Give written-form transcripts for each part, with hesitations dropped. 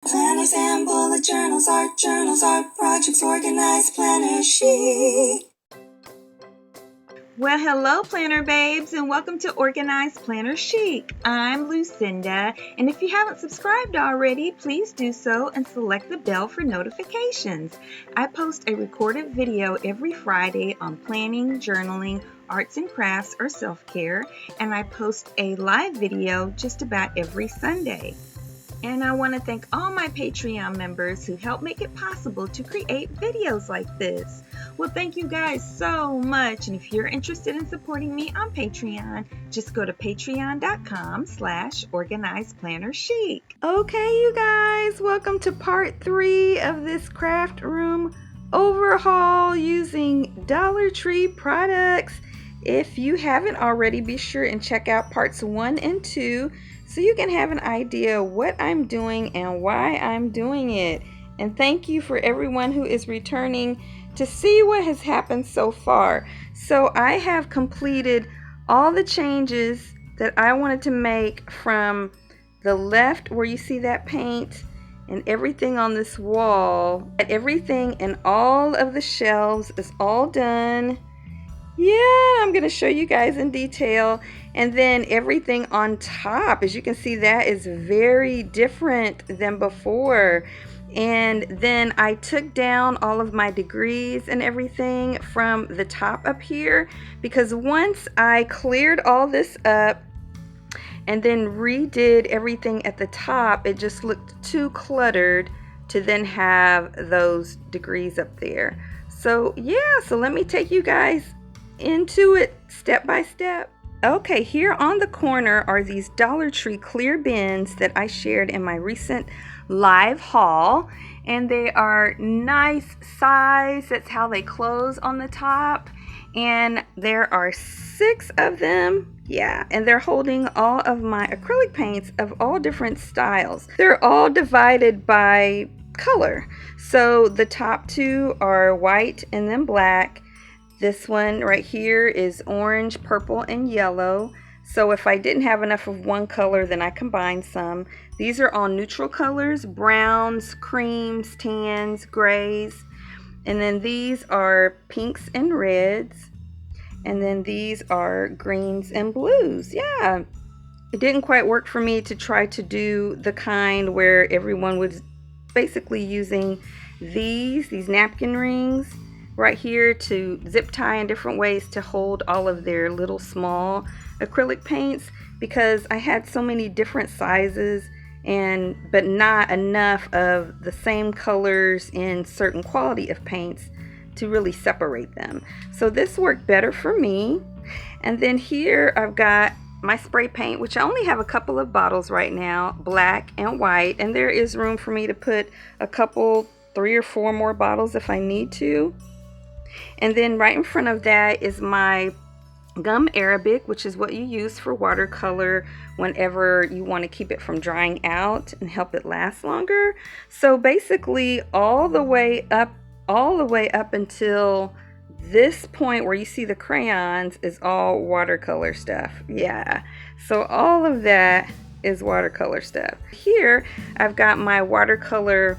Planners and bullet journals, art projects organized, planner chic. Well, hello, planner babes, and welcome to Organized Planner Chic. I'm Lucinda, and if you haven't subscribed already, please do so and select the bell for notifications. I post a recorded video every Friday on planning, journaling, arts and crafts, or self-care, and I post a live video just about every Sunday. And I want to thank all my Patreon members who help make it possible to create videos like this. Well, thank you guys so much. And if you're interested in supporting me on Patreon, just go to patreon.com/organizedplannerchic. Okay, you guys, welcome to part 3 of this craft room overhaul using Dollar Tree products. If you haven't already, be sure and check out parts 1 and 2 so you can have an idea what I'm doing and why I'm doing it. And thank you for everyone who is returning to see what has happened so far. So I have completed all the changes that I wanted to make from the left where you see that paint and everything on this wall. Everything in all of the shelves is all done. Yeah, I'm going to show you guys in detail. And then everything on top, as you can see, that is very different than before. And then I took down all of my degrees and everything from the top up here, because once I cleared all this up and then redid everything at the top, it just looked too cluttered to then have those degrees up there. So yeah, so let me take you guys into it step by step. Okay, here on the corner are these Dollar Tree clear bins that I shared in my recent live haul, and they are nice size. That's how they close on the top, and there are 6 of them. Yeah, and they're holding all of my acrylic paints of all different styles. They're all divided by color. So the top 2 are white and then black. This one right here is orange, purple, and yellow. So if I didn't have enough of one color, then I combined some. These are all neutral colors: browns, creams, tans, grays. And then these are pinks and reds. And then these are greens and blues. Yeah, it didn't quite work for me to try to do the kind where everyone was basically using these napkin rings right here to zip tie in different ways to hold all of their little small acrylic paints, because I had so many different sizes but not enough of the same colors in certain quality of paints to really separate them. So this worked better for me. And then here I've got my spray paint, which I only have a couple of bottles right now, black and white, and there is room for me to put a couple, 3 or 4 more bottles if I need to. And then right in front of that is my gum arabic, which is what you use for watercolor whenever you want to keep it from drying out and help it last longer. So basically all the way up until this point where you see the crayons is all watercolor stuff. Yeah, so all of that is watercolor stuff. Here I've got my watercolor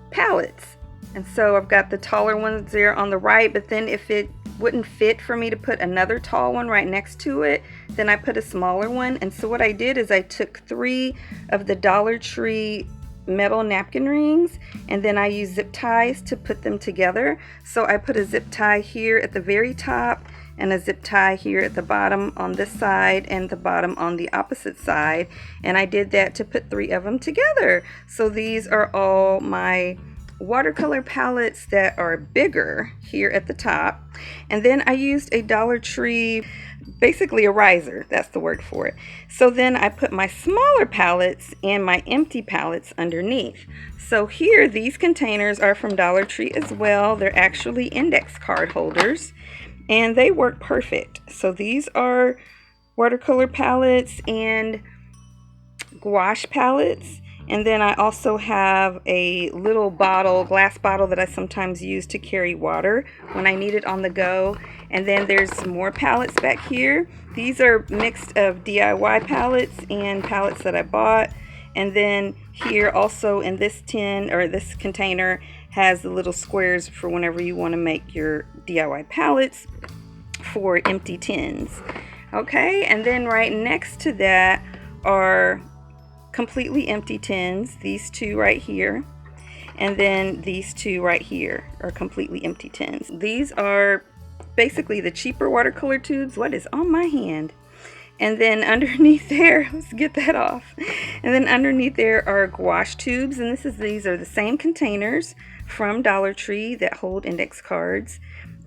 palettes. And so I've got the taller ones there on the right, but then if it wouldn't fit for me to put another tall one right next to it, then I put a smaller one. And so what I did is I took 3 of the Dollar Tree metal napkin rings, and then I used zip ties to put them together. So I put a zip tie here at the very top and a zip tie here at the bottom on this side and the bottom on the opposite side. And I did that to put 3 of them together. So these are all my watercolor palettes that are bigger here at the top. And then I used a Dollar Tree, basically a riser, that's the word for it. So then I put my smaller palettes and my empty palettes underneath. So here, these containers are from Dollar Tree as well. They're actually index card holders, and they work perfect. So these are watercolor palettes and gouache palettes. And then I also have a little bottle, glass bottle, that I sometimes use to carry water when I need it on the go. And then there's some more palettes back here. These are mixed of DIY palettes and palettes that I bought. And then here also in this tin or this container has the little squares for whenever you want to make your DIY palettes for empty tins. Okay, and then right next to that are completely empty tins, these two right here, and then these two right here are completely empty tins. These are basically the cheaper watercolor tubes. What is on my hand? And then underneath there, let's get that off. And then underneath there are gouache tubes, and these are the same containers from Dollar Tree that hold index cards.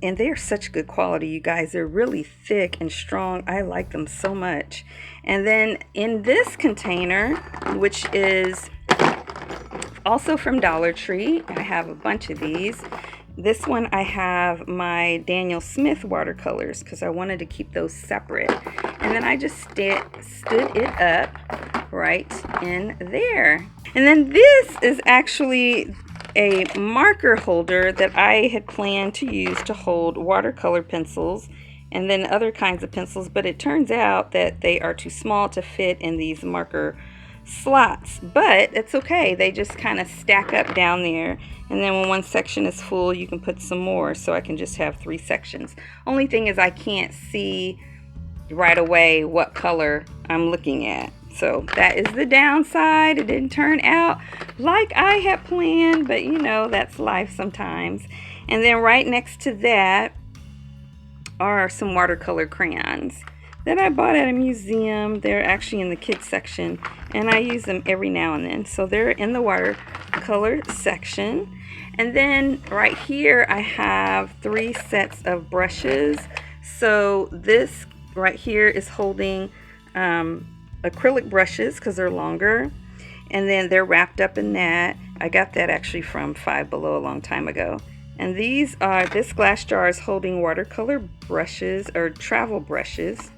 And they are such good quality, you guys. They're really thick and strong. I like them so much. And then in this container, which is also from Dollar Tree, I have a bunch of these. This one I have my Daniel Smith watercolors because I wanted to keep those separate. And then I just stood it up right in there. And then this is actually a marker holder that I had planned to use to hold watercolor pencils and then other kinds of pencils, but it turns out that they are too small to fit in these marker slots, but it's okay. They just kind of stack up down there, and then when one section is full you can put some more, so I can just have 3 sections. Only thing is I can't see right away what color I'm looking at. So that is the downside. It didn't turn out like I had planned, but you know, that's life sometimes. And then right next to that are some watercolor crayons that I bought at a museum. They're actually in the kids section, and I use them every now and then. So they're in the watercolor section. And then right here I have 3 sets of brushes. So this right here is holding acrylic brushes because they're longer, and then they're wrapped up in that. I got that actually from Five Below a long time ago. And this glass jar is holding watercolor brushes or travel brushes.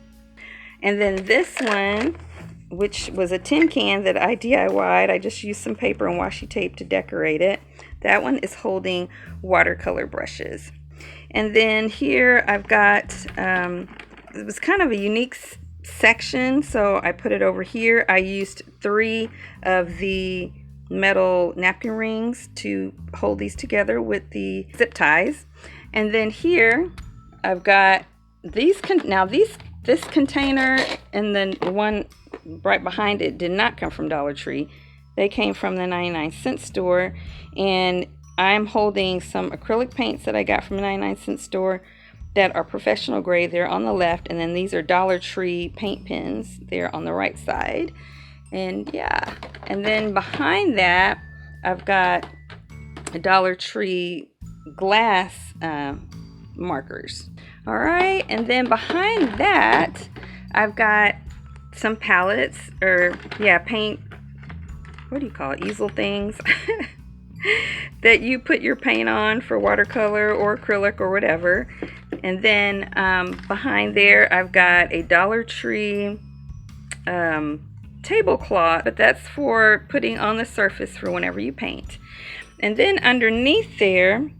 And then this one, which was a tin can that I DIY'd, I just used some paper and washi tape to decorate it. That one is holding watercolor brushes. And then here I've got, it was kind of a unique section, so I put it over here. I used 3 of the metal napkin rings to hold these together with the zip ties. And then here I've got these, this container and then the one right behind it did not come from Dollar Tree. They came from the 99-cent store, and I'm holding some acrylic paints that I got from the 99-cent store that are professional grade. They're on the left, and then these are Dollar Tree paint pens. They're on the right side. And yeah, and then behind that I've got a Dollar Tree glass markers. All right, and then behind that I've got some palettes, or yeah, paint, what do you call it, easel things that you put your paint on for watercolor or acrylic or whatever. And then behind there I've got a Dollar Tree tablecloth, but that's for putting on the surface for whenever you paint. And then underneath there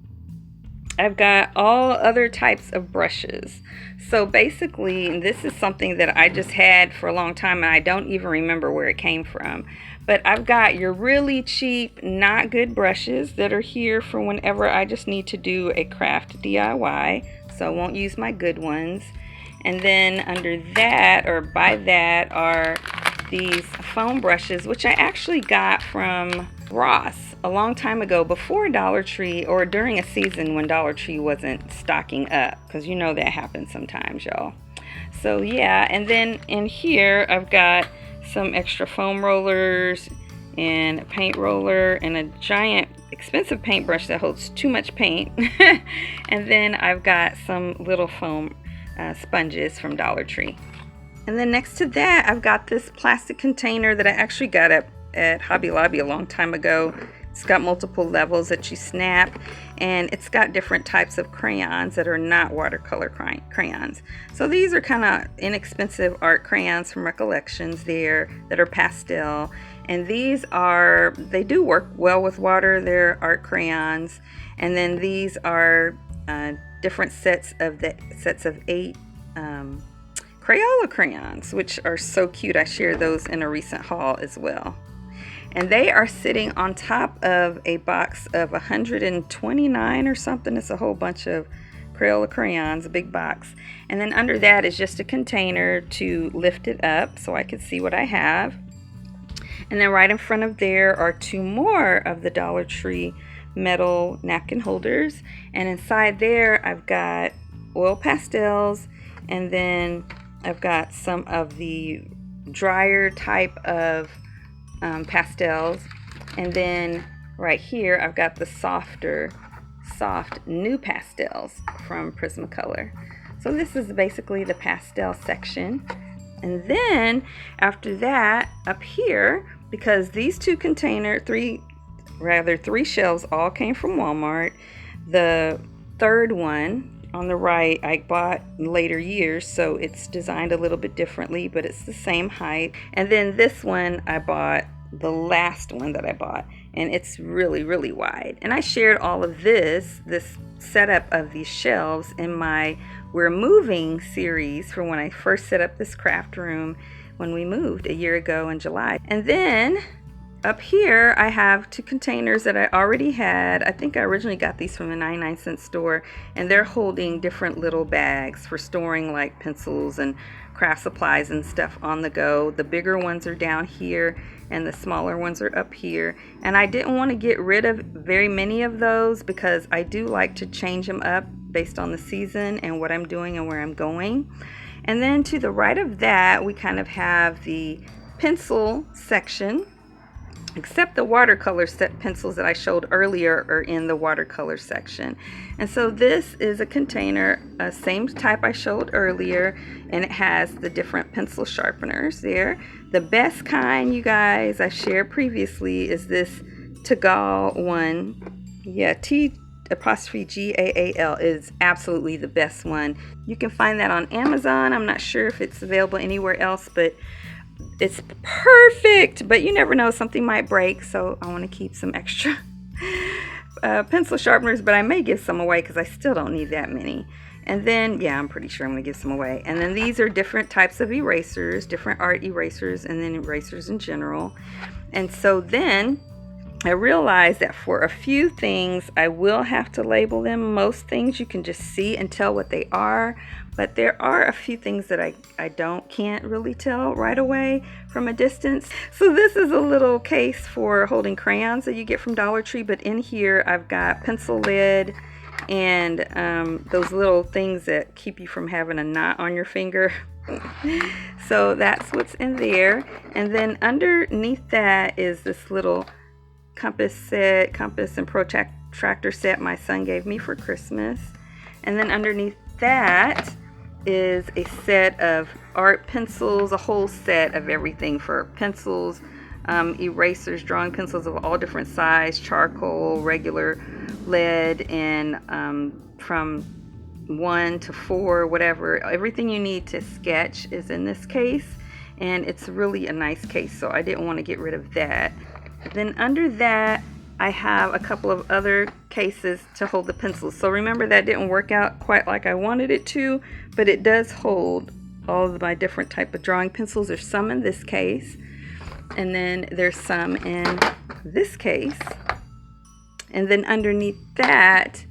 I've got all other types of brushes. So basically this is something that I just had for a long time, and I don't even remember where it came from. But I've got your really cheap, not good brushes that are here for whenever I just need to do a craft DIY. So I won't use my good ones. And then under that, or by that, are these foam brushes, which I actually got from Ross a long time ago, before Dollar Tree, or during a season when Dollar Tree wasn't stocking up, because you know that happens sometimes, y'all. So yeah, and then in here I've got some extra foam rollers and a paint roller and a giant expensive paintbrush that holds too much paint. And then I've got some little foam sponges from Dollar Tree. And then next to that I've got this plastic container that I actually got at Hobby Lobby a long time ago. It's got multiple levels that you snap, and it's got different types of crayons that are not watercolor crayons. So these are kind of inexpensive art crayons from Recollections there that are pastel, and they do work well with water. They're art crayons. And then these are different sets of 8 Crayola crayons, which are so cute. I shared those in a recent haul as well. And they are sitting on top of a box of 129 or something. It's a whole bunch of Crayola crayons, a big box. And then under that is just a container to lift it up so I can see what I have. And then right in front of there are two more of the Dollar Tree metal napkin holders. And inside there I've got oil pastels, and then I've got some of the drier type of pastels. And then right here I've got the soft new pastels from Prismacolor. So this is basically the pastel section. And then after that, up here, because these two three shelves all came from Walmart. The third one on the right I bought in later years, so it's designed a little bit differently, but it's the same height. And then this one I bought, the last one that I bought, and it's really, really wide. And I shared all of this setup of these shelves in my We're Moving series for when I first set up this craft room when we moved a year ago in July. And then up here I have two containers that I already had. I think I originally got these from a 99-cent store, and they're holding different little bags for storing like pencils and craft supplies and stuff on the go. The bigger ones are down here and the smaller ones are up here. And I didn't want to get rid of very many of those because I do like to change them up based on the season and what I'm doing and where I'm going. And then to the right of that, we kind of have the pencil section, except the watercolor set pencils that I showed earlier are in the watercolor section. And so this is a container, same type I showed earlier, and it has the different pencil sharpeners there. The best kind, you guys, I shared previously is this Tagal one. Yeah, T''Gaal is absolutely the best one. You can find that on Amazon. I'm not sure if it's available anywhere else, but it's perfect. But you never know, something might break, so I want to keep some extra pencil sharpeners, but I may give some away because I still don't need that many. And then, yeah, I'm pretty sure I'm going to give some away. And then these are different types of erasers, different art erasers, and then erasers in general. And so then I realized that for a few things I will have to label them. Most things you can just see and tell what they are, but there are a few things that I can't really tell right away from a distance. So this is a little case for holding crayons that you get from Dollar Tree, but in here I've got pencil lead and those little things that keep you from having a knot on your finger. So that's what's in there. And then underneath that is this little compass and protractor set my son gave me for Christmas. And then underneath that is a set of art pencils, a whole set of everything for pencils, erasers, drawing pencils of all different size, charcoal, regular lead, and from 1 to 4, whatever. Everything you need to sketch is in this case, and it's really a nice case, so I didn't want to get rid of that. Then under that I have a couple of other cases to hold the pencils. So remember, that didn't work out quite like I wanted it to, but it does hold all of my different type of drawing pencils. There's some in this case, and then there's some in this case. And then underneath that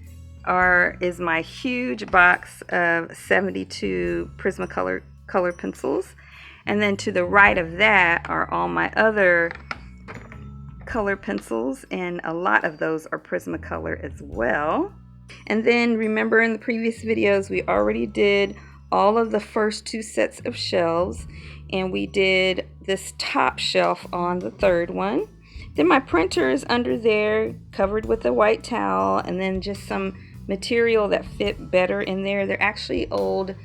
is my huge box of 72 Prismacolor color pencils. And then to the right of that are all my other color pencils, and a lot of those are Prismacolor as well. And then remember, in the previous videos we already did all of the first 2 sets of shelves, and we did this top shelf on the third one. Then my printer is under there covered with a white towel, and then just some material that fit better in there. They're actually old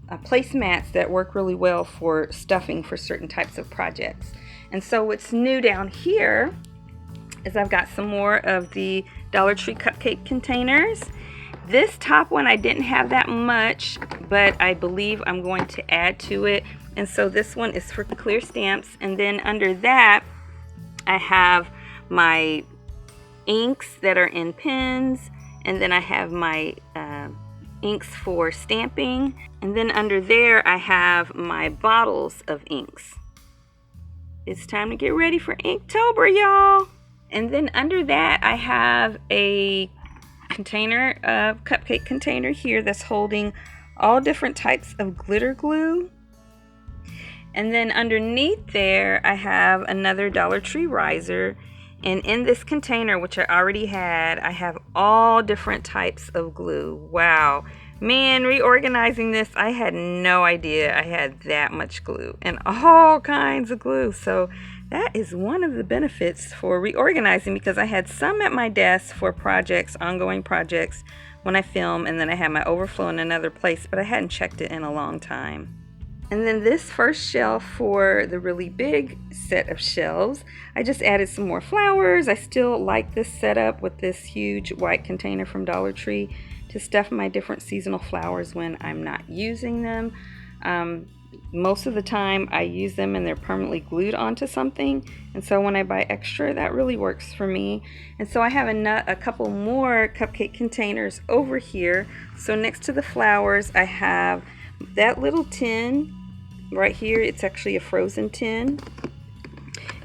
placemats that work really well for stuffing for certain types of projects. And so what's new down here is I've got some more of the Dollar Tree cupcake containers. This top one I didn't have that much, but I believe I'm going to add to it. And so this one is for clear stamps. And then under that I have my inks that are in pens, and then I have my inks for stamping, and then under there I have my bottles of inks. it's time to get ready for Inktober, y'all. And then under that, I have a container, cupcake container here that's holding all different types of glitter glue. And then underneath there, I have another Dollar Tree riser. And in this container, which I already had, I have all different types of glue. Wow. Man, reorganizing this, I had no idea I had that much glue and all kinds of glue. So that is one of the benefits for reorganizing, because I had some at my desk for projects, ongoing projects when I film, and then I had my overflow in another place, but I hadn't checked it in a long time. And then this first shelf for the really big set of shelves, I just added some more flowers. I still like this setup with this huge white container from Dollar Tree to stuff my different seasonal flowers when I'm not using them. Most of the time I use them and they're permanently glued onto something, and so when I buy extra, that really works for me. And so I have a couple more cupcake containers over here. So next to the flowers, I have that little tin right here. It's actually a frozen tin.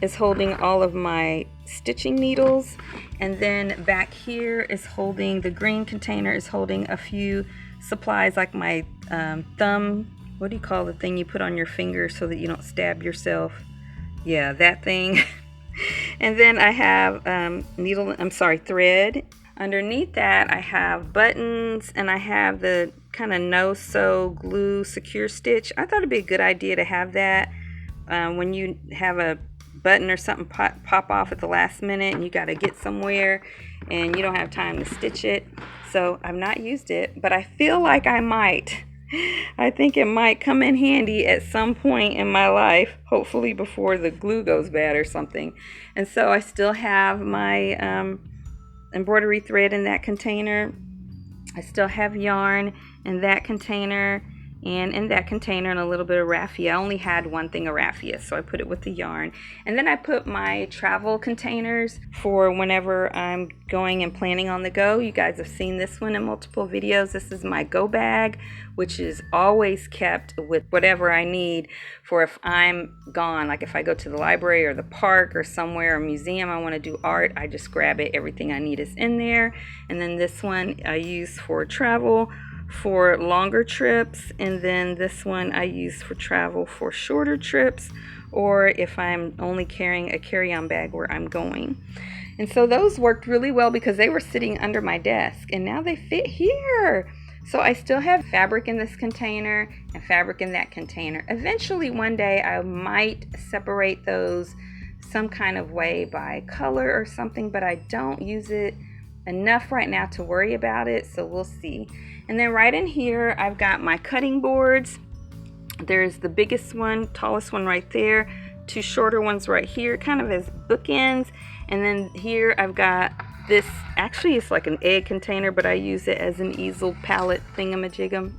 Is holding all of my stitching needles, and then back here is holding, the green container is holding a few supplies like my thumb, what do you call the thing you put on your finger so that you don't stab yourself? Yeah, that thing. And then I have thread. Underneath that I have buttons, and I have the kind of no-sew glue secure stitch. I thought it'd be a good idea to have that when you have a button or something pop off at the last minute and you got to get somewhere and you don't have time to stitch it. So I've not used it, but I feel like I might. I think it might come in handy at some point in my life, hopefully before the glue goes bad or something. And so I still have my embroidery thread in that container. I still have yarn in that container, and in that container and a little bit of raffia. I only had one thing of raffia, so I put it with the yarn. And then I put my travel containers for whenever I'm going and planning on the go. You guys have seen this one in multiple videos. This is my go bag, which is always kept with whatever I need for if I'm gone. Like if I go to the library or the park or somewhere, or museum, I want to do art, I just grab it. Everything I need is in there. And then this one I use for travel, for longer trips, and then this one I use for travel for shorter trips, or if I'm only carrying a carry-on bag where I'm going. And so those worked really well because they were sitting under my desk, and now they fit here. So I still have fabric in this container and fabric in that container. Eventually one day I might separate those some kind of way by color or something, but I don't use it enough right now to worry about it, so we'll see. And then right in here I've got my cutting boards. There's the biggest one, tallest one right there, two shorter ones right here, kind of as bookends. And then here I've got this, actually it's like an egg container, but I use it as an easel palette thingamajigam.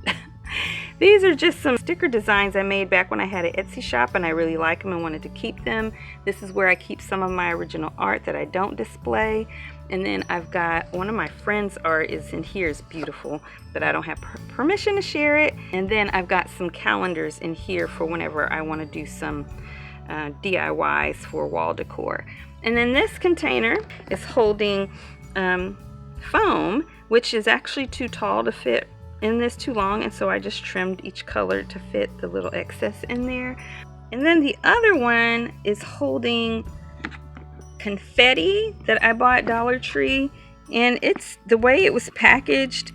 These are just some sticker designs I made back when I had an Etsy shop, and I really like them and wanted to keep them. This is where I keep some of my original art that I don't display. And then I've got one of my friends' art is in here. It's beautiful, but I don't have permission to share it. And then I've got some calendars in here for whenever I want to do some DIYs for wall decor. And then this container is holding foam, which is actually too tall to fit in this, too long, and so I just trimmed each color to fit the little excess in there. And then the other one is holding confetti that I bought at Dollar Tree, and it's the way it was packaged,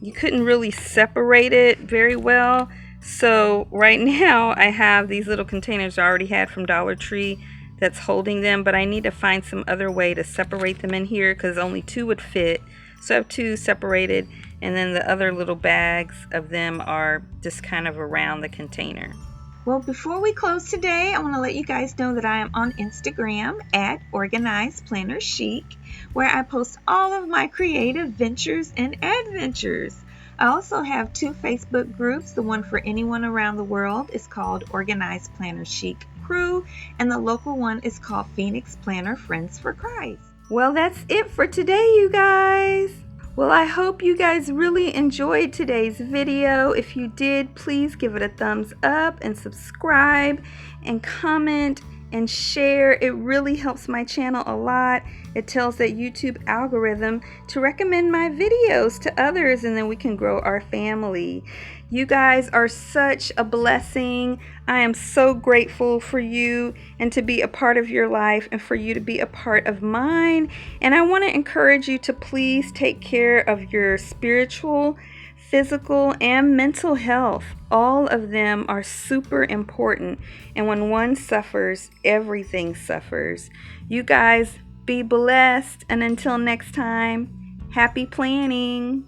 you couldn't really separate it very well. So right now I have these little containers I already had from Dollar Tree that's holding them, but I need to find some other way to separate them in here because only two would fit. So I have two separated, and then the other little bags of them are just kind of around the container. Well, before we close today, I want to let you guys know that I am on Instagram at Organized Planner Chic, where I post all of my creative ventures and adventures. I also have two Facebook groups. The one for anyone around the world is called Organized Planner Chic Crew, and the local one is called Phoenix Planner Friends for Christ. Well, that's it for today, you guys. Well, I hope you guys really enjoyed today's video. If you did, please give it a thumbs up and subscribe and comment and share. It really helps my channel a lot. It tells that YouTube algorithm to recommend my videos to others, and then we can grow our family. You guys are such a blessing. I am so grateful for you and to be a part of your life and for you to be a part of mine. And I want to encourage you to please take care of your spiritual, physical, and mental health. All of them are super important. And when one suffers, everything suffers. You guys be blessed. And until next time, happy planning.